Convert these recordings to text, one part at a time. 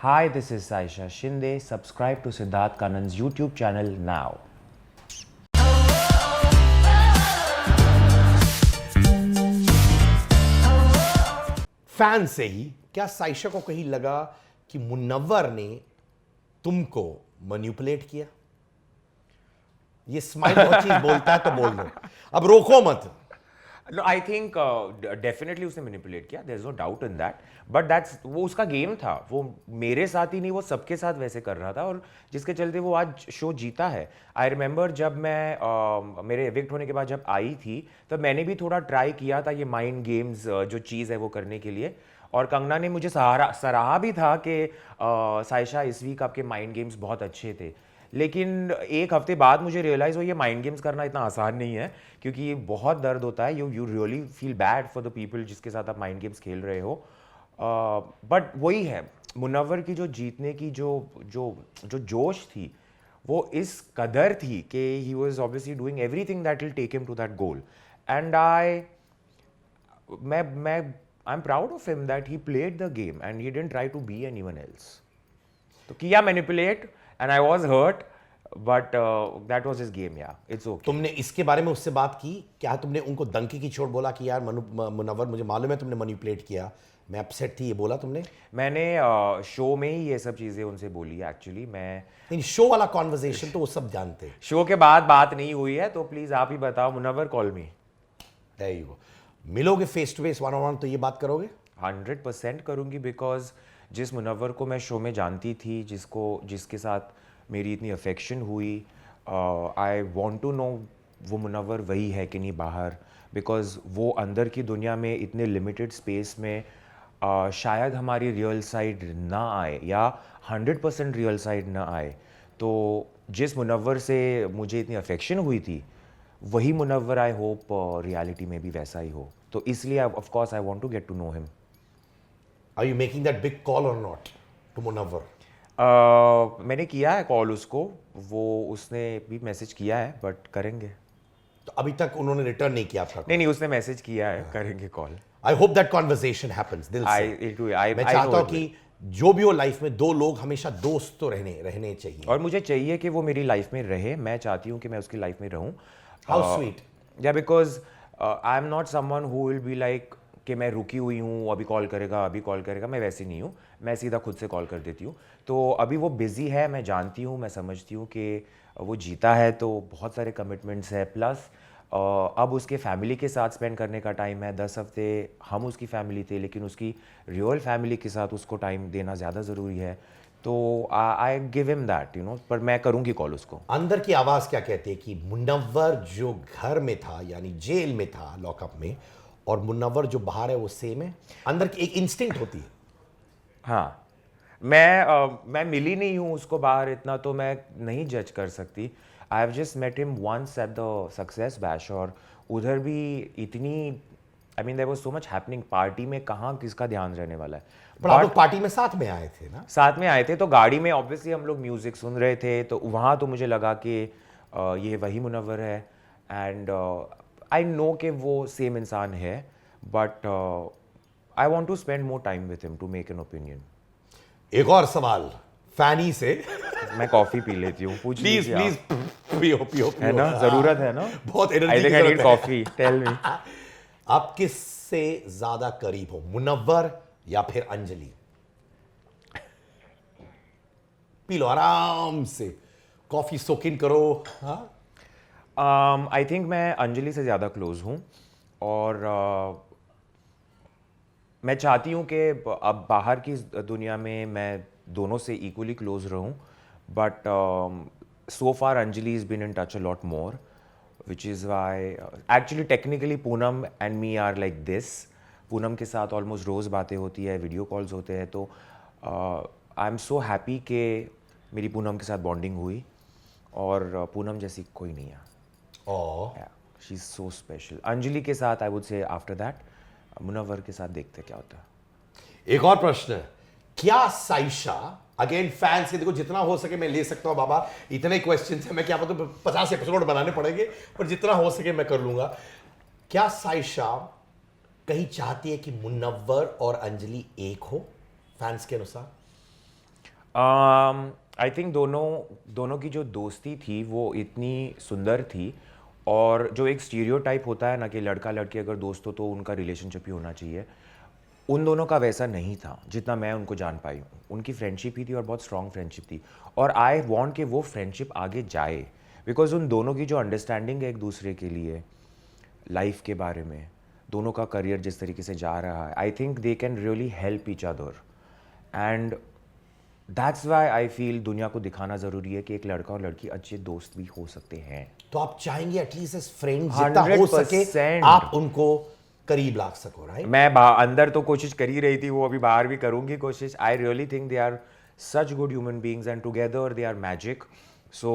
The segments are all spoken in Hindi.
Hi, this is Saisha Shinde. Subscribe to Siddharth Kanan's YouTube channel now. Fan से ही क्या साइशा को कहीं लगा कि मुनव्वर ने तुमको मैनिपुलेट किया? ये स्माइल बहुत चीज बोलता है तो बोल दो, अब रोको मत। No, I think definitely उसने manipulate किया. There's no doubt in that. But that's वो उसका गेम था. वो मेरे साथ ही नहीं, वो सबके साथ वैसे कर रहा था और जिसके चलते वो आज शो जीता है. I remember जब मैं मेरे evict होने के बाद जब आई थी, तब मैंने भी थोड़ा ट्राई किया था ये माइंड गेम्स जो चीज़ है वो करने के लिए. और कंगना ने मुझे सराहा भी था कि साइशा इस वीक आपके माइंड गेम्स बहुत अच्छे थे. लेकिन एक हफ्ते बाद मुझे रियलाइज़ हो ये माइंड गेम्स करना इतना आसान नहीं है, क्योंकि ये बहुत दर्द होता है. You really feel bad for the people जिसके साथ आप माइंड गेम्स खेल रहे हो. बट वही है, मुनव्वर की जो जीतने की जो जो जो जोश थी वो इस कदर थी कि he was obviously doing everything that will take him to that goal. And I am proud of him that he played the game and he didn't try to be anyone else. तो किया manipulate and I was hurt, but that was his game. Yeah, it's okay. तुमने इसके बारे में उससे बात की क्या? तुमने उनको डंकी की चोट बोला कि यार मुनव्वर मुझे मालूम है तुमने मैनिपुलेट किया, मैं अपसेट थी, ये बोला तुमने? मैंने शो में ही ये सब चीज़ें उनसे बोली एक्चुअली. मैं नहीं, शो वाला कॉन्वर्सेशन तो वो सब जानते हैं. शो के बाद बात नहीं हुई है, तो प्लीज़ आप ही बताओ. Munawar call me. There you go. मिलोगे face to face, one on one, तो ये बात करोगे? 100% करूँगी, बिकॉज जिस मुनव्वर को मैं शो में जानती थी, जिसके साथ मेरी इतनी अफेक्शन हुई, आई वॉन्ट टू नो वो मुनव्वर वही है कि नहीं बाहर. बिकॉज वो अंदर की दुनिया में इतने लिमिटेड स्पेस में शायद हमारी रियल साइड ना आए या 100% रियल साइड ना आए. तो जिस मुनव्वर से मुझे इतनी अफेक्शन हुई थी वही मुनव्वर आई होप रियलिटी में भी वैसा ही हो. तो इसलिए of course I want to get to know him. Are you making that big call or not to Munawar? मैंने किया है कॉल उसको, वो उसने भी मैसेज किया है, बट करेंगे. तो अभी तक उन्होंने रिटर्न नहीं किया आपका? नहीं, उसने मैसेज किया है, करेंगे call. I hope that conversation happens दिल से. मैं चाहता हूँ कि जो भी हो लाइफ में, दो लोग हमेशा दोस्त तो रहने चाहिए. और मुझे चाहिए कि वो मेरी लाइफ में रहे. मैं चाहती हूँ कि मैं उसकी लाइफ में रहूँ. How sweet. या because I am not someone who will be like कि मैं रुकी हुई हूँ, अभी कॉल करेगा. मैं वैसी नहीं हूँ, मैं सीधा खुद से कॉल कर देती हूँ. तो अभी वो बिज़ी है, मैं जानती हूँ, मैं समझती हूँ कि वो जीता है तो बहुत सारे कमिटमेंट्स है. प्लस अब उसके फैमिली के साथ स्पेंड करने का टाइम है. 10 हफ्ते हम उसकी फैमिली थे, लेकिन उसकी रियल फैमिली के साथ उसको टाइम देना ज़्यादा ज़रूरी है. तो आई गिव हिम दैट, पर मैं करूँगी कॉल उसको. अंदर की आवाज़ क्या कहती है कि मुनव्वर जो घर में था यानी जेल में था, लॉकअप में, और मुनव्वर जो बाहर है वो सेम है? अंदर की एक इंस्टिंक्ट होती है. हाँ, मैं मिली नहीं हूँ उसको बाहर, इतना तो मैं नहीं जज कर सकती. I have just met him once at the success bash, और उधर भी इतनी there was so much happening. Party में कहाँ किसका ध्यान रहने वाला है. पर आप लोग पार्टी में साथ में आए थे ना? साथ में आए थे, तो गाड़ी में ऑब्वियसली हम लोग म्यूजिक सुन रहे थे, तो वहाँ तो मुझे लगा कि ये वही मुनव्वर है. एंड आई नो कि वो सेम इंसान है, but I want to spend more time with him to make an opinion. एक और सवाल फैनी से. मैं कॉफी पी लेती हूँ, पूछ प्लीज लीजिए प्लीज पियो. है ना, जरूरत है ना. बहुत energy I think I need coffee. Tell me. आप किससे ज्यादा करीब हो, मुनव्वर या फिर अंजलि? पी लो आराम से, कॉफी सोक इन करो. हाँ, आई थिंक मैं अंजलि से ज़्यादा क्लोज हूँ. और मैं चाहती हूँ कि अब बाहर की दुनिया में मैं दोनों से इक्वली क्लोज रहूँ. But so far Anjali is been in touch a lot more, which is why actually technically Poonam and me are like this. Poonam के साथ ऑलमोस्ट रोज़ बातें होती है, वीडियो कॉल्स होते हैं. तो आई एम सो हैप्पी कि मेरी पूनम के साथ बॉन्डिंग हुई, और पूनम जैसी कोई नहीं है. She is so special. Anjali के साथ I would say after that. Munawar के साथ देखते क्या होता है. एक और प्रश्न है, क्या साइशा, अगेन फैंस के, देखो जितना हो सके मैं ले सकता हूं बाबा, इतने क्वेश्चन है, मैं क्या पता 50 एपिसोड बनाने पड़ेंगे, पर जितना हो सके मैं कर लूंगा. क्या साइशा कहीं चाहती है कि मुनव्वर और अंजलि एक हो, फैंस के अनुसार? आई थिंक दोनों की जो दोस्ती थी वो इतनी सुंदर थी, और जो एक स्टीरियोटाइप होता है ना कि लड़का लड़की अगर दोस्त हो तो उनका रिलेशनशिप ही होना चाहिए, उन दोनों का वैसा नहीं था जितना मैं उनको जान पाई हूँ। उनकी फ्रेंडशिप ही थी और बहुत स्ट्रॉन्ग फ्रेंडशिप थी, और आई वॉन्ट कि वो फ्रेंडशिप आगे जाए, बिकॉज उन दोनों की जो अंडरस्टैंडिंग है एक दूसरे के लिए, लाइफ के बारे में, दोनों का करियर जिस तरीके से जा रहा है, I think they can really help each other. And that's why I feel दुनिया को दिखाना ज़रूरी है कि एक लड़का और लड़की अच्छे दोस्त भी हो सकते हैं। तो आप चाहेंगे एटलीस्ट एज फ्रेंड जितना हो सके 100% आप उनको करीब ला सको, राइट? मैं अंदर तो कोशिश कर ही रही थी, वो अभी बाहर भी करूंगी कोशिश। I really think they are such good human beings and together they are magic. So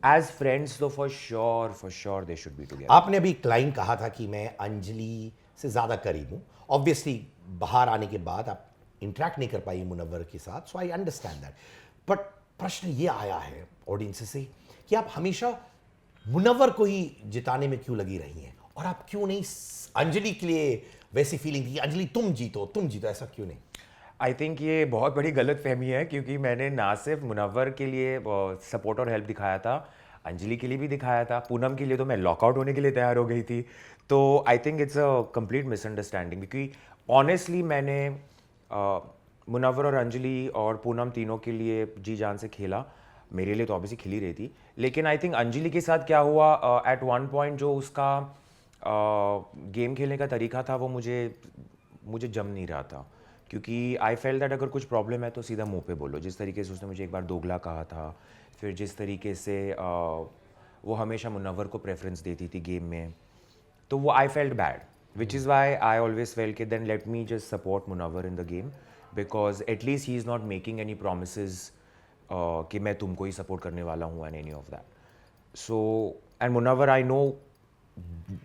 as friends तो for sure they should be together. आपने अभी एक लाइन कहा था कि मैं अंजलि से ज्यादा करीब हूं। ऑब्वियसली बाहर आने के बाद आप इंटरेक्ट नहीं कर पाई मुनव्वर के साथ, सो आई अंडरस्टैंड दैट। बट प्रश्न ये आया है ऑडियंस से कि आप हमेशा मुनव्वर को ही जिताने में क्यों लगी रही हैं, और आप क्यों नहीं अंजलि के लिए वैसी फीलिंग थी अंजलि तुम जीतो, ऐसा क्यों नहीं? आई थिंक ये बहुत बड़ी गलत फहमी है, क्योंकि मैंने ना सिर्फ मुनव्वर के लिए सपोर्ट और हेल्प दिखाया था, अंजलि के लिए भी दिखाया था, पूनम के लिए तो मैं लॉकआउट होने के लिए तैयार हो गई थी। तो I think it's a complete misunderstanding, क्योंकि ऑनेस्टली मैंने मुनव्वर और अंजलि और पूनम तीनों के लिए जी जान से खेला। मेरे लिए तो ऑब्वियसली खिल ही रही थी, लेकिन आई थिंक अंजलि के साथ क्या हुआ, एट वन पॉइंट जो उसका गेम खेलने का तरीका था वो मुझे जम नहीं रहा था, क्योंकि आई फेल दैट अगर कुछ प्रॉब्लम है तो सीधा मुंह पे बोलो। जिस तरीके से उसने मुझे एक बार दोगला कहा था, फिर जिस तरीके से वो हमेशा मुनव्वर को प्रेफरेंस देती थी गेम में, तो वो I felt bad, which is why I always fail कि then let me just support Munawar in the game, because at least he is not making any promise कि मैं तुमको ही सपोर्ट करने वाला हूँ and any of that. So and Munawar I know,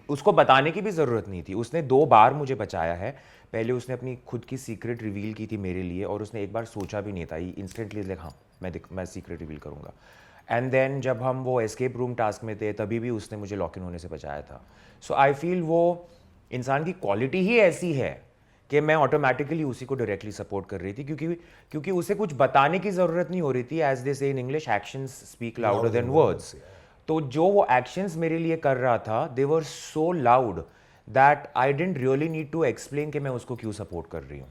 उसको बताने की भी ज़रूरत नहीं थी, उसने 2 बार मुझे बचाया है। पहले उसने अपनी खुद की सीक्रेट रिवील की थी मेरे लिए, और उसने एक बार सोचा भी नहीं था, इंस्टेंटली लाइक हाँ मैं सीक्रेट रिवील करूँगा। एंड देन जब हम वो एस्केप रूम टास्क में थे तभी भी उसने मुझे लॉक इन होने से बचाया था। सो आई फील वो इंसान की क्वालिटी ही ऐसी है कि मैं ऑटोमेटिकली उसी को डायरेक्टली सपोर्ट कर रही थी, क्योंकि उसे कुछ बताने की ज़रूरत नहीं हो रही थी। As they say in English, actions speak louder than words. तो जो वो एक्शंस मेरे लिए कर रहा था, they were so loud that I didn't really need to explain कि मैं उसको क्यों सपोर्ट कर रही हूँ।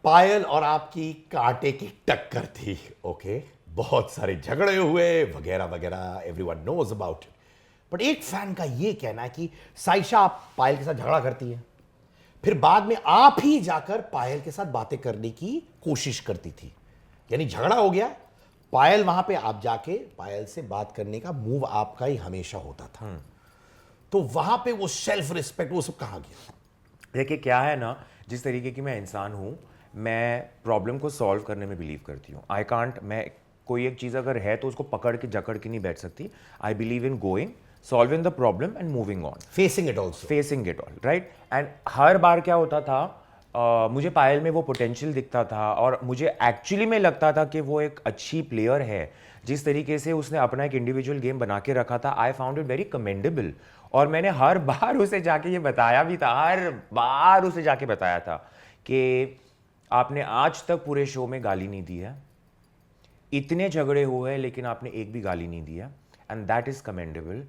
पायल और आपकी कांटे की टक्कर थी, ओके, बहुत सारे झगड़े हुए वगैरह वगैरह, everyone knows about it. But एक फैन का ये कहना है कि साइशा आप पायल के साथ झगड़ा करती है, फिर बाद में आप ही जाकर पायल के साथ बातें करने की कोशिश करती थी, यानी झगड़ा हो गया, पायल वहां पे आप जाके पायल से बात करने का मूव आपका ही हमेशा होता था। तो वहां पे वो सेल्फ रिस्पेक्ट वो सब कहां गया? देखिए क्या है ना, जिस तरीके की मैं इंसान हूँ, मैं प्रॉब्लम को सॉल्व करने में बिलीव करती हूँ। आई कांट, मैं कोई एक चीज़ अगर है तो उसको पकड़ के जकड़ के नहीं बैठ सकती। I believe in going, solving the problem and moving on, facing it also, facing it all, right. And हर बार क्या होता था, मुझे पायल में वो पोटेंशियल दिखता था, और मुझे एक्चुअली में लगता था कि वो एक अच्छी प्लेयर है। जिस तरीके से उसने अपना एक इंडिविजुअल गेम बना के रखा था, I found it very commendable. और मैंने हर बार उसे जाके ये बताया भी था, हर बार उसे जाके बताया था कि आपने आज तक पूरे शो में गाली नहीं दी है, इतने झगड़े हुए हैं लेकिन आपने एक भी गाली नहीं दी है, एंड दैट इज कमेंडेबल।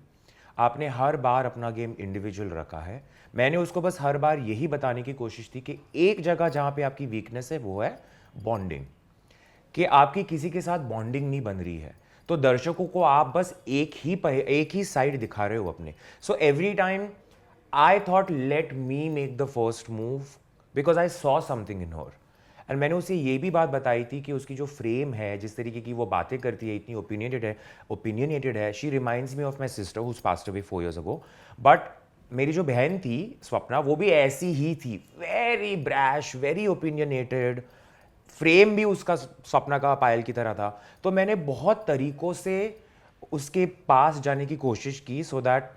आपने हर बार अपना गेम इंडिविजुअल रखा है। मैंने उसको बस हर बार यही बताने की कोशिश थी कि एक जगह जहां पे आपकी वीकनेस है वो है बॉन्डिंग, कि आपकी किसी के साथ बॉन्डिंग नहीं बन रही है, तो दर्शकों को आप बस एक ही साइड दिखा रहे हो अपने। So every time I thought let me make the first move because I saw something in her. And मैंने उसे ये भी बात बताई थी कि उसकी जो फ्रेम है, जिस तरीके की वो बातें करती है, इतनी ओपिनियनेटेड है, she reminds me of my sister who's passed away 4 years ago। But मेरी जो बहन थी स्वप्ना, वो भी ऐसी ही थी, very brash, very opinionated, frame भी उसका स्वप्ना का पायल की तरह था। तो मैंने बहुत तरीकों से उसके पास जाने की कोशिश की, so that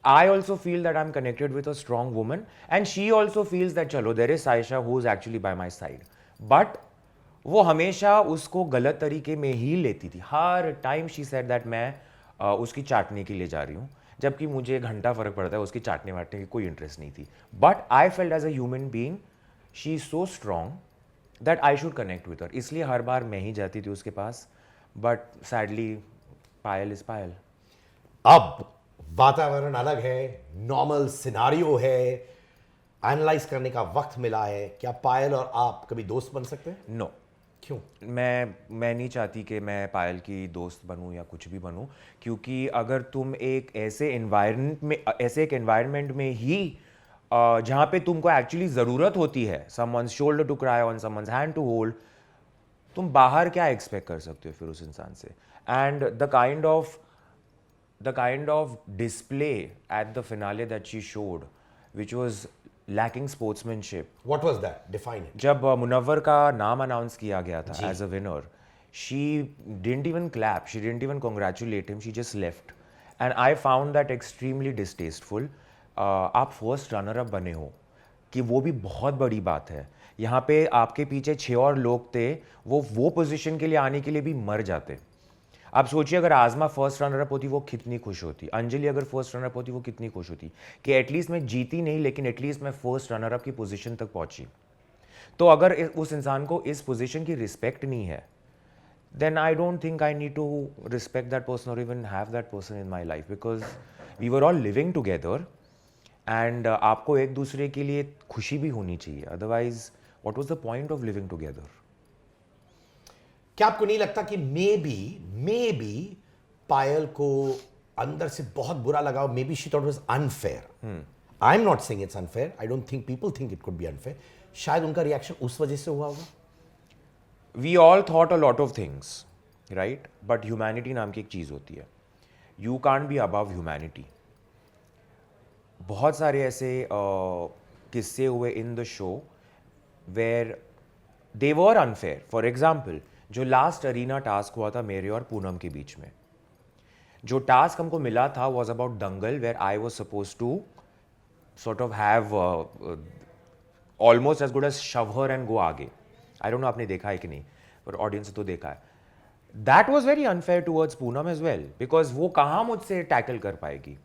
I also feel that I'm connected with a strong woman, and she also feels that चलो there is Saisha who is actually by my side, but वो हमेशा उसको गलत तरीके में ही लेती थी। हर टाइम शी सेड दैट मैं उसकी चाटने के लिए जा रही हूँ, जबकि मुझे घंटा फर्क पड़ता है, उसकी चाटने वाटने की कोई इंटरेस्ट नहीं थी। But I felt as a human being she is so strong that I should connect with her, इसलिए हर बार मैं ही जाती थी उसके पास, but sadly Payal is Payal. अब वातावरण अलग है, नॉर्मल सिनारियो है, एनालाइज करने का वक्त मिला है। क्या पायल और आप कभी दोस्त बन सकते हैं? नो, क्यों? मैं नहीं चाहती कि मैं पायल की दोस्त बनूं या कुछ भी बनूं, क्योंकि अगर तुम एक ऐसे एनवायरनमेंट में ही जहाँ पे तुमको एक्चुअली ज़रूरत होती है someone's shoulder to cry on, someone's hand to hold, तुम बाहर क्या एक्सपेक्ट कर सकते हो फिर उस इंसान से? And the kind of display at the finale that she showed, which was lacking sportsmanship. What was that? Define it. जब मुनव्वर का नाम अनाउंस किया गया था as a winner, she didn't even clap, she didn't even congratulate him, she just left, and I found that extremely distasteful. आप फर्स्ट रनर अप बने हो कि वो भी बहुत बड़ी बात है। यहाँ पे आपके पीछे 6 और लोग थे, वो पोजीशन के लिए आने के लिए भी मर जाते। आप सोचिए अगर आजमा फर्स्ट रनर अप होती वो कितनी खुश होती, अंजलि अगर फर्स्ट रनर अप होती वो कितनी खुश होती कि एटलीस्ट मैं जीती नहीं लेकिन एटलीस्ट मैं फर्स्ट रनर अप की पोजीशन तक पहुंची। तो अगर उस इंसान को इस पोजीशन की रिस्पेक्ट नहीं है, then I don't think I need to respect that person और even have that person in my life, because we were all living together and आपको एक दूसरे के लिए खुशी भी होनी चाहिए, otherwise what was the point of living together? क्या आपको नहीं लगता कि मे बी पायल को अंदर से बहुत बुरा लगा? Maybe she thought was unfair. I am not saying it's unfair, I don't think people think it could be unfair. शायद उनका रिएक्शन उस वजह से हुआ होगा। We all thought a lot of things, right? But humanity नाम की एक चीज़ होती है, you can't be above humanity. बहुत सारे ऐसे किस्से हुए in the show where they were unfair. For example, जो लास्ट अरीना टास्क हुआ था मेरे और पूनम के बीच में, जो टास्क हमको मिला था was about Dangal, where I was suppose to sort of have almost as good as shove her and go आगे। I don't know आपने देखा है कि नहीं, पर ऑडियंस तो देखा है। That was very unfair towards Poonam as well, because वो कहाँ मुझसे टैकल कर पाएगी?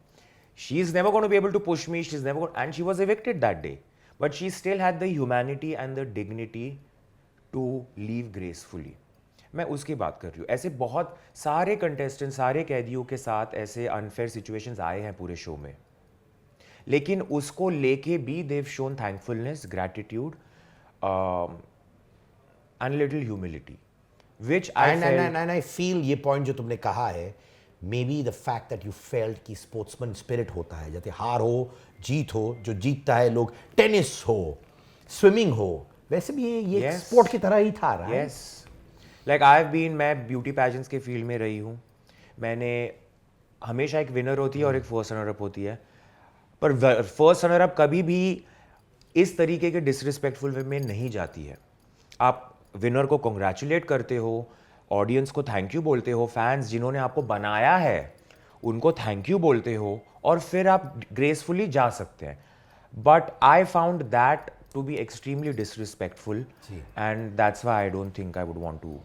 She is never going to be able to push me, she's never going, and she was evicted that day, but she still had the humanity and the dignity to leave gracefully। मैं उसकी बात कर रही हूँ। ऐसे बहुत सारे कंटेस्टेंट, सारे कैदियों के साथ ऐसे अनफेयर सिचुएशंस आए हैं पूरे शो में, लेकिन उसको लेके भी they've shown thankfulness, gratitude and little humility, which I feel ये पॉइंट जो तुमने कहा है, maybe the fact that you felt कि स्पोर्ट्समैन स्पिरिट होता है, जैसे हार हो जीत हो, जो जीतता है लोग, टेनिस हो, स्विमिंग हो, वैसे भी ये Yes. स्पोर्ट की तरह ही था, right? Yes, like I have been, मैं ब्यूटी पैजेंट्स के फील्ड में रही हूँ, मैंने हमेशा एक विनर होती है और एक फर्स्ट रनर अप होती है, पर फर्स्ट रनर अप कभी भी इस तरीके के डिसरिस्पेक्टफुल वे में नहीं जाती है। आप विनर को कॉन्ग्रेचुलेट करते हो, ऑडियंस को थैंक यू बोलते हो, फैंस जिन्होंने आपको बनाया है उनको थैंक यू बोलते हो, और फिर आप ग्रेसफुली जा सकते हैं। But I found that to be extremely disrespectful, and that's why I don't think I would want to